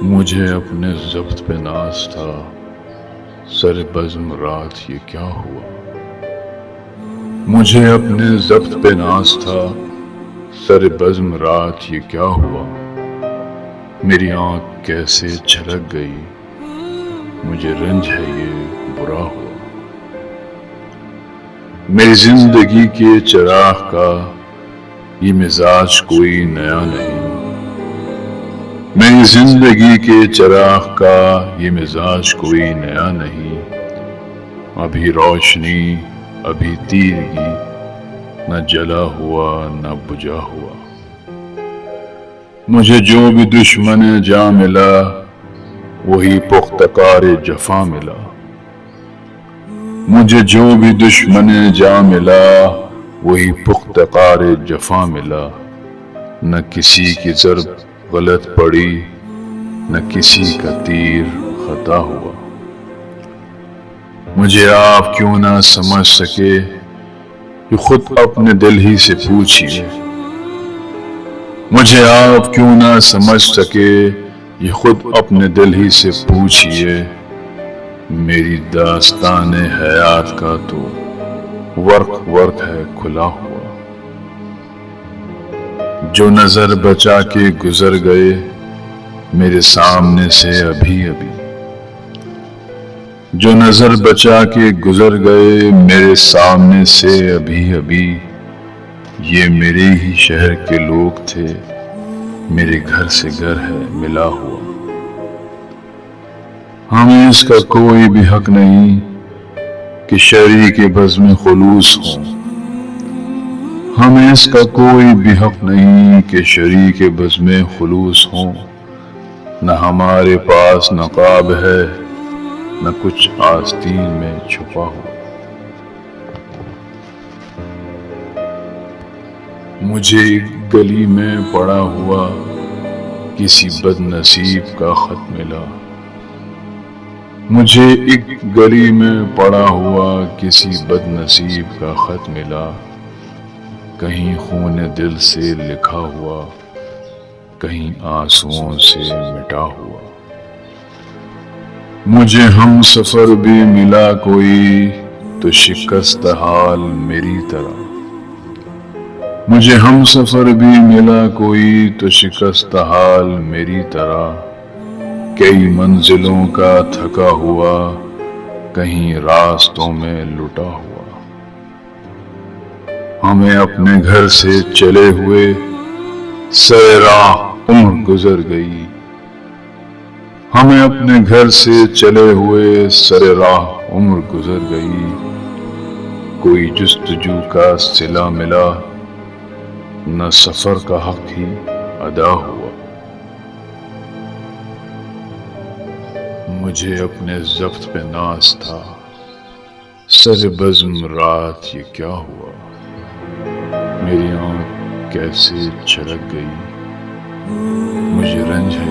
मुझे अपने ज़ब्त पे नाज़ था, सर बज़्म रात ये क्या हुआ। मुझे अपने ज़ब्त पे नाज़ था, सर बज़्म रात ये क्या हुआ। मेरी आँख कैसे झलक गई, मुझे रंज है ये बुरा हुआ। मेरी ज़िंदगी के चिराग का ये मिज़ाज कोई नया नहीं। मेरी ज़िंदगी के चिराग का ये मिज़ाज कोई नया नहीं। अभी रोशनी, अभी तीरगी, न जला हुआ न बुझा हुआ। मुझे जो भी दुश्मन जा मिला, वही पुख्तकार जफा मिला। मुझे जो भी दुश्मन जा मिला, वही पुख्तकार जफा मिला। न किसी की ज़र्ब गलत पड़ी, न किसी का तीर खता हुआ। मुझे आप क्यों ना समझ सके, ये खुद अपने दिल ही से पूछिए। मुझे आप क्यों ना समझ सके, ये खुद अपने दिल ही से पूछिए। मेरी दास्तान हयात का तो वर्क वर्क है खुला हुआ। जो नजर बचा के गुजर गए मेरे सामने से अभी अभी। जो नजर बचा के गुजर गए मेरे सामने से अभी अभी। ये मेरे ही शहर के लोग थे, मेरे घर से घर है मिला हुआ। हमें इसका कोई भी हक नहीं कि शरीके बज़्म खुलूस हों। हमें इसका कोई भी हक नहीं कि शरीके बज़्म खुलूस हों। न हमारे पास नकाब है, न कुछ आस्तीन में छुपा हुआ। मुझे एक गली में पड़ा हुआ किसी बदनसीब का खत मिला। मुझे एक गली में पड़ा हुआ किसी बदनसीब का खत मिला। कहीं खून दिल से लिखा हुआ, कहीं आंसुओं से मिटा हुआ। मुझे हम सफर भी मिला कोई, तो शिकस्त हाल मेरी तरह। मुझे हम सफर भी मिला कोई, तो शिकस्त हाल मेरी तरह। कई मंजिलों का थका हुआ, कहीं रास्तों में लुटा हुआ। हमें अपने घर से चले हुए सरे राह उम्र गुजर गई। हमें अपने घर से चले हुए सरे राह उम्र गुजर गई। कोई जुस्तजू का सिला मिला, न सफर का हक ही अदा हुआ। मुझे अपने ज़ब्त पे नाज़ था, सर बज़्म रात ये क्या हुआ। मेरी आँख कैसे झलक गई, मुझे रंज है